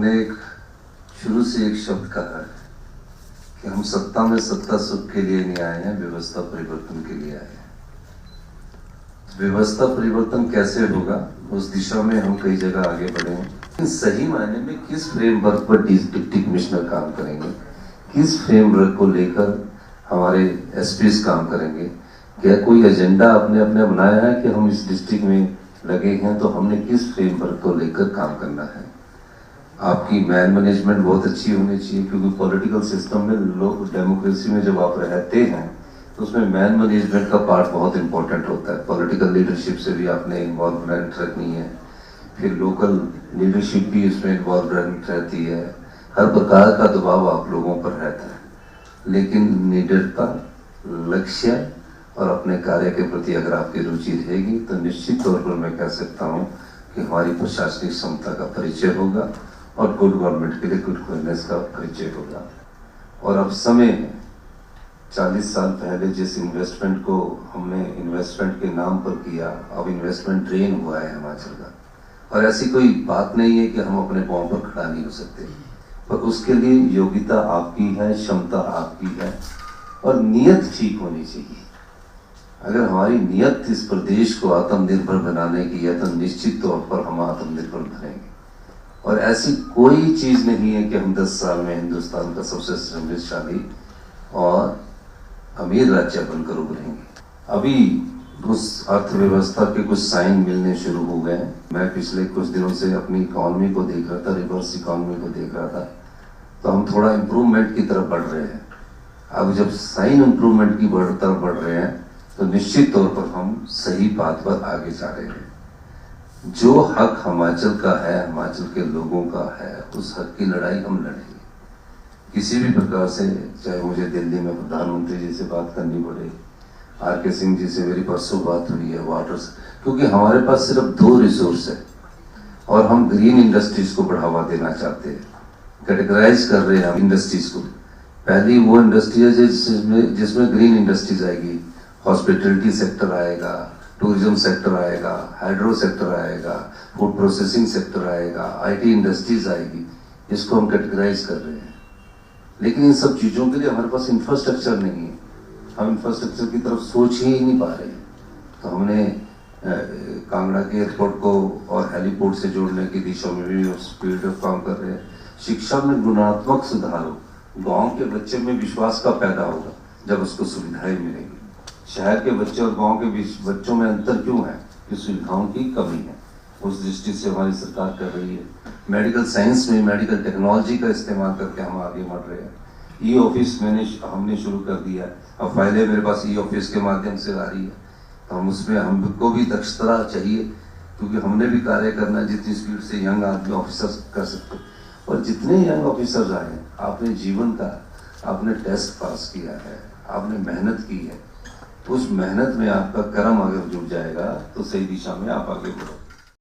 हमने शुरू से एक शब्द कहा है कि हम सत्ता में सत्ता सुख के लिए नहीं आए हैं, व्यवस्था परिवर्तन के लिए आए हैं। व्यवस्था परिवर्तन कैसे होगा, उस दिशा में हम कई जगह आगे बढ़े हैं। सही मायने में किस फ्रेमवर्क पर डिप्टी कमिश्नर काम करेंगे, किस फ्रेमवर्क को लेकर हमारे एसपीज काम करेंगे, क्या कोई एजेंडा आपने अपने बनाया है कि हम इस डिस्ट्रिक्ट में लगे हैं तो हमने किस फ्रेमवर्क को लेकर काम करना है। आपकी मैन मैनेजमेंट बहुत अच्छी होनी चाहिए, क्योंकि पॉलिटिकल सिस्टम में लोग, डेमोक्रेसी में जब आप रहते हैं तो उसमें मैन मैनेजमेंट का पार्ट बहुत इंपॉर्टेंट होता है। पॉलिटिकल लीडरशिप से भी आपने इन्वॉल्वमेंट रखनी है, फिर लोकल लीडरशिप भी इसमें इन्वॉल्वमेंट रहती है, हर प्रकार का दबाव आप लोगों पर रहता है। लेकिन निडरता, लक्ष्य और अपने कार्य के प्रति अगर आपकी रुचि रहेगी तो निश्चित तौर पर मैं कह सकता हूँ कि हमारी प्रशासनिक क्षमता का परिचय होगा और गुड गवर्नमेंट के लिए गुड गवर्नेंस का परिचय होगा। और अब समय है, 40 साल पहले जिस इन्वेस्टमेंट को हमने इन्वेस्टमेंट के नाम पर किया, अब इन्वेस्टमेंट ड्रेन हुआ है हिमाचल का। और ऐसी कोई बात नहीं है कि हम अपने पांव पर खड़ा नहीं हो सकते, पर उसके लिए योग्यता आपकी है, क्षमता आपकी है और नियत ठीक होनी चाहिए। अगर हमारी नियत इस प्रदेश को आत्मनिर्भर बनाने की है तो निश्चित तौर पर हम आत्मनिर्भर बनेंगे। और ऐसी कोई चीज नहीं है कि हम 10 साल में हिंदुस्तान का सबसे समृद्धशाली और अमीर राज्य बनकर उभरेंगे। अभी उस अर्थव्यवस्था के कुछ साइन मिलने शुरू हो गए हैं। मैं पिछले कुछ दिनों से अपनी इकोनॉमी को देख रहा था, रिवर्स इकोनॉमी को देख रहा था, तो हम थोड़ा इम्प्रूवमेंट की तरफ बढ़ रहे हैं। अब जब साइन इम्प्रूवमेंट की तरफ बढ़ रहे हैं तो निश्चित तौर पर हम सही बात पर आगे जा रहे हैं। जो हक हिमाचल का है, हिमाचल के लोगों का है, उस हक की लड़ाई हम लड़ेंगे किसी भी प्रकार से। चाहे मुझे दिल्ली में प्रधानमंत्री जी से बात करनी पड़े, आर.के. सिंह जी से मेरी परसों बात हुई है, वाटर से, क्योंकि हमारे पास सिर्फ 2 रिसोर्स है और हम ग्रीन इंडस्ट्रीज को बढ़ावा देना चाहते हैं। कैटेगराइज कर रहे हैं हम इंडस्ट्रीज को। पहली वो इंडस्ट्री है जिसमें ग्रीन इंडस्ट्रीज आएगी, हॉस्पिटलिटी सेक्टर आएगा, टूरिज्म सेक्टर आएगा, हाइड्रो सेक्टर आएगा, फूड प्रोसेसिंग सेक्टर आएगा, आईटी इंडस्ट्रीज आएगी। इसको हम कैटेगराइज कर रहे हैं। लेकिन इन सब चीजों के लिए हमारे पास इंफ्रास्ट्रक्चर नहीं है, हम इंफ्रास्ट्रक्चर की तरफ सोच ही नहीं पा रहे हैं। तो हमने कांगड़ा के एयरपोर्ट को और हेलीपोर्ट से जोड़ने की दिशा में भी स्पीड ऑफ काम कर रहे हैं। शिक्षा में गुणात्मक सुधार हो, गाँव के बच्चे में विश्वास का पैदा होगा जब उसको सुविधाएं मिलेंगी। शहर के बच्चे और गांव के बीच बच्चों में अंतर क्यों है कि सुविधाओं की कमी है। उस दृष्टि से हमारी सरकार कर रही है। मेडिकल साइंस में मेडिकल टेक्नोलॉजी का इस्तेमाल करके हम आगे बढ़ रहे हैं। ई ऑफिस हमने शुरू कर दिया है। अब फाइलें मेरे पास ई ऑफिस के माध्यम से आ रही है, तो हम उसमें हमको भी दक्षता चाहिए, क्योंकि हमने भी कार्य करना है जितनी स्पीड से यंग आदमी ऑफिसर कर सकते। और जितने यंग ऑफिसर्स आए, आपने जीवन का आपने टेस्ट पास किया है, आपने मेहनत की है, उस मेहनत में आपका कर्म अगर जुड़ जाएगा तो सही दिशा में आप आगे बढ़ो।